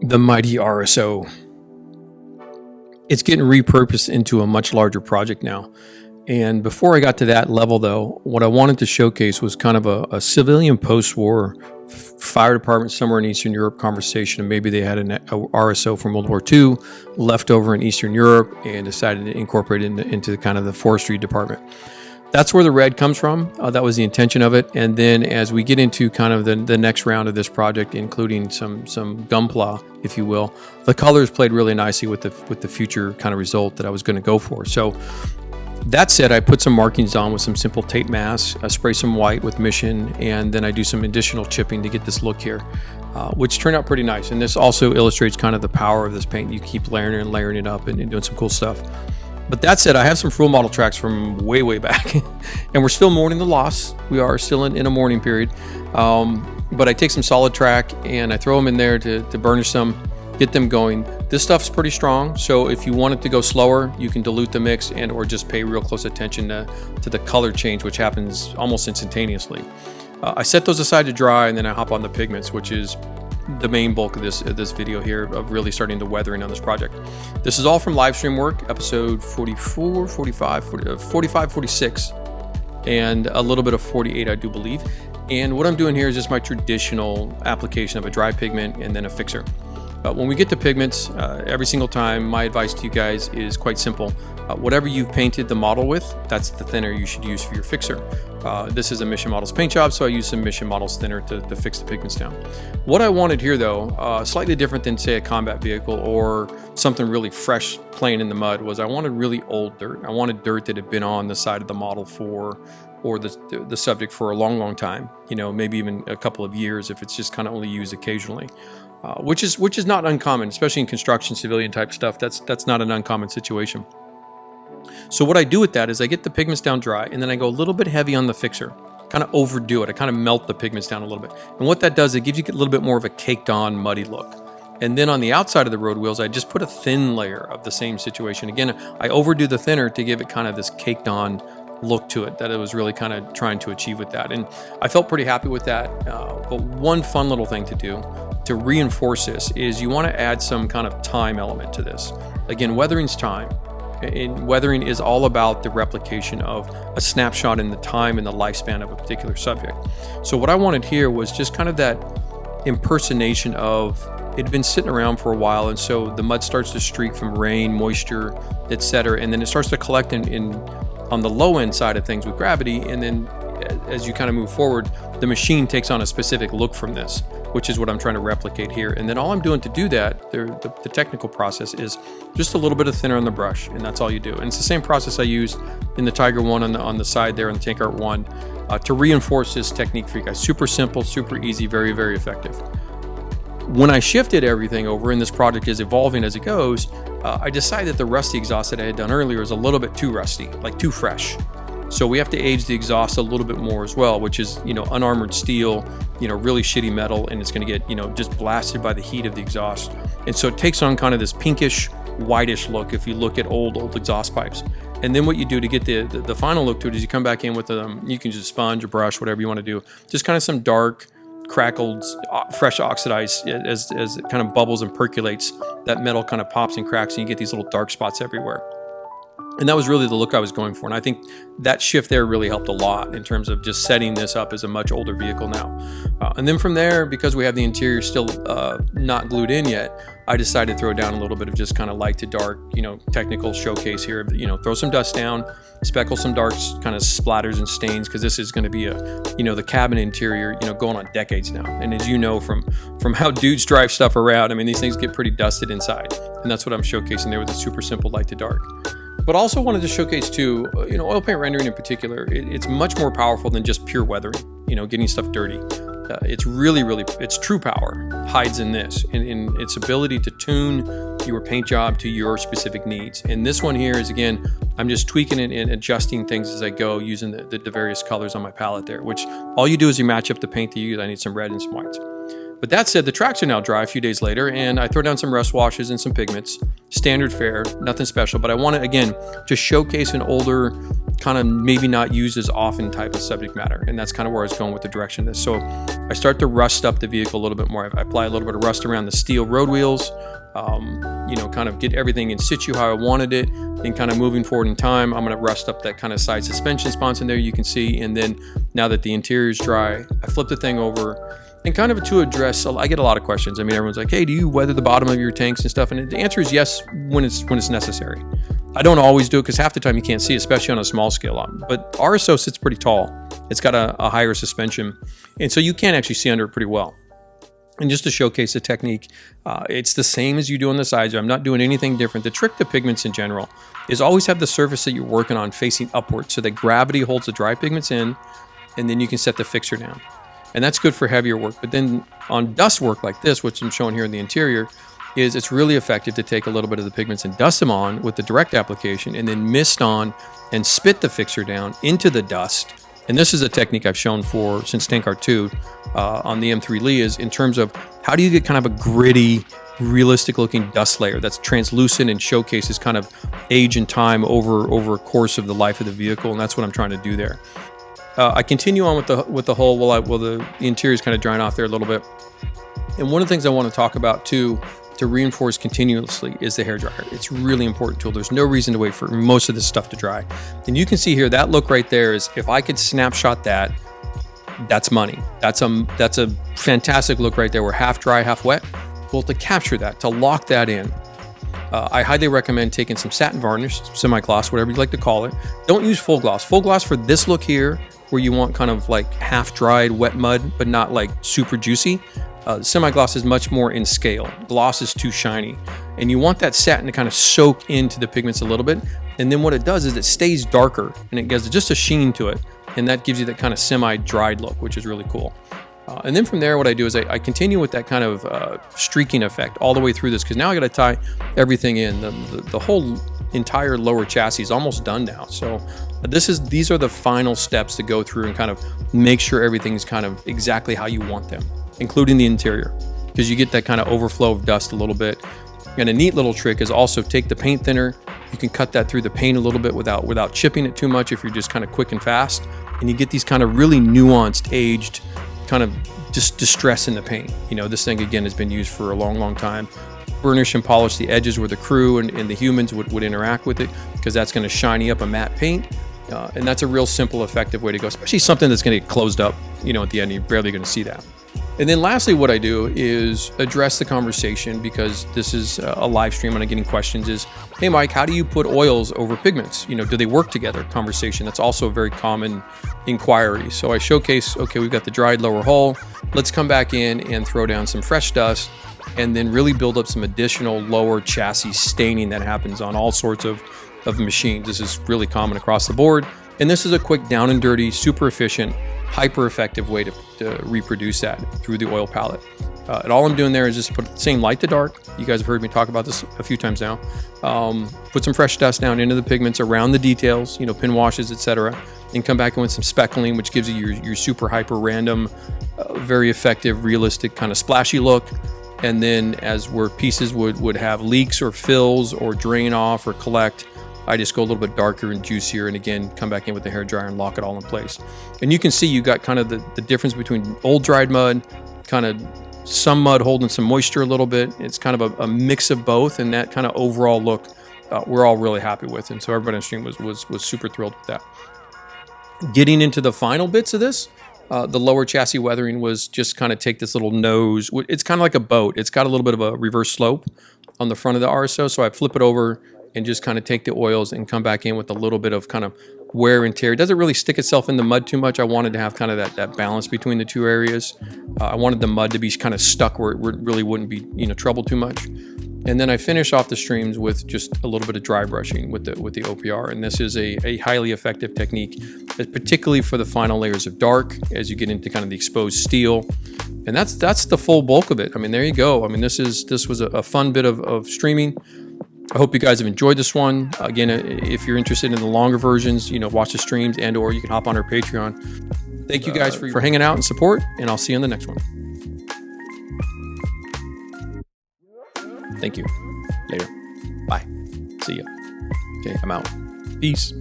the mighty RSO. It's getting repurposed into a much larger project now. And before I got to that level, though, what I wanted to showcase was kind of a civilian post-war fire department somewhere in Eastern Europe conversation. And maybe they had an RSO from World War II left over in Eastern Europe and decided to incorporate it into kind of the forestry department. That's where the red comes from. That was the intention of it. And then as we get into kind of the next round of this project, including some gunpla, if you will, the colors played really nicely with the future kind of result that I was going to go for. So that said, I put some markings on with some simple tape masks. I spray some white with Mission, and then I do some additional chipping to get this look here, which turned out pretty nice. And this also illustrates kind of the power of this paint. You keep layering and layering it up and doing some cool stuff. But that said, I have some full model tracks from way back, and we're still mourning the loss. We are still in a mourning period. But I take some solid track and I throw them in there to burnish them, get them going. This stuff's pretty strong, so if you want it to go slower, you can dilute the mix and or just pay real close attention to the color change, which happens almost instantaneously. I set those aside to dry, and then I hop on the pigments, which is the main bulk of this video here of really starting the weathering on this project. This is all from live stream work, episode 44, 45, 45, 46, and a little bit of 48, I do believe. And what I'm doing here is just my traditional application of a dry pigment and then a fixer. When we get to pigments, every single time, my advice to you guys is quite simple. Whatever you've painted the model with, that's the thinner you should use for your fixer. This is a Mission Models paint job, so I use some Mission Models thinner to fix the pigments down. What I wanted here, though, slightly different than, say, a combat vehicle or something really fresh playing in the mud, was I wanted really old dirt. I wanted dirt that had been on the side of the model or the subject for a long time, maybe even a couple of years if it's just kind of only used occasionally. Which is not uncommon, especially in construction, civilian type stuff. That's not an uncommon situation. So what I do with that is I get the pigments down dry, and then I go a little bit heavy on the fixer, kind of overdo it. I kind of melt the pigments down a little bit. And what that does, it gives you a little bit more of a caked on muddy look. And then on the outside of the road wheels, I just put a thin layer of the same situation. Again, I overdo the thinner to give it kind of this caked on look to it that it was really kind of trying to achieve with that. And I felt pretty happy with that. But one fun little thing to do to reinforce this is you want to add some kind of time element to this. Again, weathering's time. And weathering is all about the replication of a snapshot in the time and the lifespan of a particular subject. So what I wanted here was just kind of that impersonation of it had been sitting around for a while, and so the mud starts to streak from rain, moisture, etc., and then it starts to collect in on the low end side of things with gravity, and then as you kind of move forward, the machine takes on a specific look from this, which is what I'm trying to replicate here. And then all I'm doing to do that, the technical process, is just a little bit of thinner on the brush, and that's all you do. And it's the same process I used in the Tiger 1 on the side there, on the Tank Art 1, to reinforce this technique for you guys. Super simple, super easy, very effective. When I shifted everything over, and this project is evolving as it goes, I decided that the rusty exhaust that I had done earlier was a little bit too rusty, like too fresh. So we have to age the exhaust a little bit more as well, which is, unarmored steel, really shitty metal, and it's going to get, just blasted by the heat of the exhaust. And so it takes on kind of this pinkish, whitish look if you look at old exhaust pipes. And then what you do to get the final look to it is you come back in with you can just sponge or brush, whatever you want to do, just kind of some dark, crackled, fresh oxidized. As it kind of bubbles and percolates, that metal kind of pops and cracks, and you get these little dark spots everywhere. And that was really the look I was going for. And I think that shift there really helped a lot in terms of just setting this up as a much older vehicle now. And then from there, because we have the interior still not glued in yet, I decided to throw down a little bit of just kind of light to dark, technical showcase here. Throw some dust down, speckle some darks, kind of splatters and stains, because this is going to be the cabin interior, going on decades now. And as you know from how dudes drive stuff around, I mean, these things get pretty dusted inside. And that's what I'm showcasing there with a super simple light to dark. But also wanted to showcase too, oil paint rendering in particular, it's much more powerful than just pure weathering, getting stuff dirty. It's its true power hides in this, in its ability to tune your paint job to your specific needs. And this one here is, again, I'm just tweaking it and adjusting things as I go using the various colors on my palette there, which all you do is you match up the paint that you use. I need some red and some whites. But that said, the tracks are now dry a few days later, and I throw down some rust washes and some pigments. Standard fare, nothing special, but I want to, again, just showcase an older, kind of maybe not used as often type of subject matter. And that's kind of where I was going with the direction of this. So I start to rust up the vehicle a little bit more. I apply a little bit of rust around the steel road wheels, you know, kind of get everything in situ how I wanted it. And kind of moving forward in time, I'm going to rust up that kind of side suspension spots in there, you can see. And then now that the interior is dry, I flip the thing over. And kind of to address, I get a lot of questions. I mean, everyone's like, hey, do you weather the bottom of your tanks and stuff? And the answer is yes, when it's necessary. I don't always do it because half the time you can't see, especially on a small scale. But RSO sits pretty tall. It's got a higher suspension. And so you can actually see under it pretty well. And just to showcase the technique, it's the same as you do on the sides. I'm not doing anything different. The trick to pigments in general is always have the surface that you're working on facing upwards so that gravity holds the dry pigments in, and then you can set the fixture down. And that's good for heavier work. But then on dust work like this, which I'm showing here in the interior, is it's really effective to take a little bit of the pigments and dust them on with the direct application and then mist on and spit the fixture down into the dust. And this is a technique I've shown for since Tank Art 2 on the M3 Lee, is in terms of how do you get kind of a gritty, realistic looking dust layer that's translucent and showcases kind of age and time over a course of the life of the vehicle. And that's what I'm trying to do there. I continue on with the hull while the interior is kind of drying off there a little bit. And one of the things I want to talk about too, to reinforce continuously, is the hairdryer. It's a really important tool. There's no reason to wait for most of this stuff to dry. And you can see here, that look right there is, if I could snapshot that, that's money. That's a fantastic look right there. We're half dry, half wet. Well, to capture that, to lock that in, I highly recommend taking some satin varnish, semi-gloss, whatever you like to call it. Don't use full gloss. Full gloss for this look here, where you want kind of like half dried wet mud, but not like super juicy. Semi-gloss is much more in scale. Gloss is too shiny. And you want that satin to kind of soak into the pigments a little bit. And then what it does is it stays darker and it gives just a sheen to it. And that gives you that kind of semi-dried look, which is really cool. And then from there, what I do is I continue with that kind of streaking effect all the way through this, because now I got to tie everything in. The whole entire lower chassis is almost done now. So these are the final steps to go through and kind of make sure everything's kind of exactly how you want them, including the interior, because you get that kind of overflow of dust a little bit. And a neat little trick is also take the paint thinner. You can cut that through the paint a little bit without chipping it too much if you're just kind of quick and fast. And you get these kind of really nuanced, aged, kind of just distress in the paint. You know, this thing again has been used for a long time. Burnish and polish the edges where the crew and the humans would interact with it, because that's going to shiny up a matte paint. And that's a real simple, effective way to go, especially something that's going to get closed up, you know, at the end. You're barely going to see that. And then lastly, what I do is address the conversation, because this is a live stream and I'm getting questions, is, hey Mike, how do you put oils over pigments? You know, do they work together? Conversation. That's also a very common inquiry. So I showcase, okay, we've got the dried lower hull. Let's come back in and throw down some fresh dust, and then really build up some additional lower chassis staining that happens on all sorts of machines. This is really common across the board. And this is a quick down and dirty, super efficient, hyper effective way to reproduce that through the oil palette. And all I'm doing there is just put the same light to dark. You guys have heard me talk about this a few times now. Put some fresh dust down into the pigments around the details, you know, pin washes, etc. And come back in with some speckling, which gives you your super hyper random, very effective, realistic kind of splashy look. And then as where pieces would have leaks or fills or drain off or collect, I just go a little bit darker and juicier, and again, come back in with the hairdryer and lock it all in place. And you can see you got kind of the difference between old dried mud, kind of some mud holding some moisture a little bit. It's kind of a mix of both, and that kind of overall look we're all really happy with. And so everybody on stream was super thrilled with that. Getting into the final bits of this, the lower chassis weathering was just kind of take this little nose. It's kind of like a boat. It's got a little bit of a reverse slope on the front of the RSO, so I flip it over and just kind of take the oils and come back in with a little bit of kind of wear and tear. It doesn't really stick itself in the mud too much. I wanted to have kind of that balance between the two areas. I wanted the mud to be kind of stuck where it really wouldn't be, you know, trouble too much. And then I finish off the streams with just a little bit of dry brushing with the OPR. And this is a highly effective technique, particularly for the final layers of dark as you get into kind of the exposed steel. And that's the full bulk of it. I mean, there you go. I mean, this was a fun bit of streaming. I hope you guys have enjoyed this one. Again, if you're interested in the longer versions, you know, watch the streams or you can hop on our Patreon. Thank you guys for hanging out and support, and I'll see you on the next one. Thank you. Later. Bye. See ya. Okay, I'm out. Peace.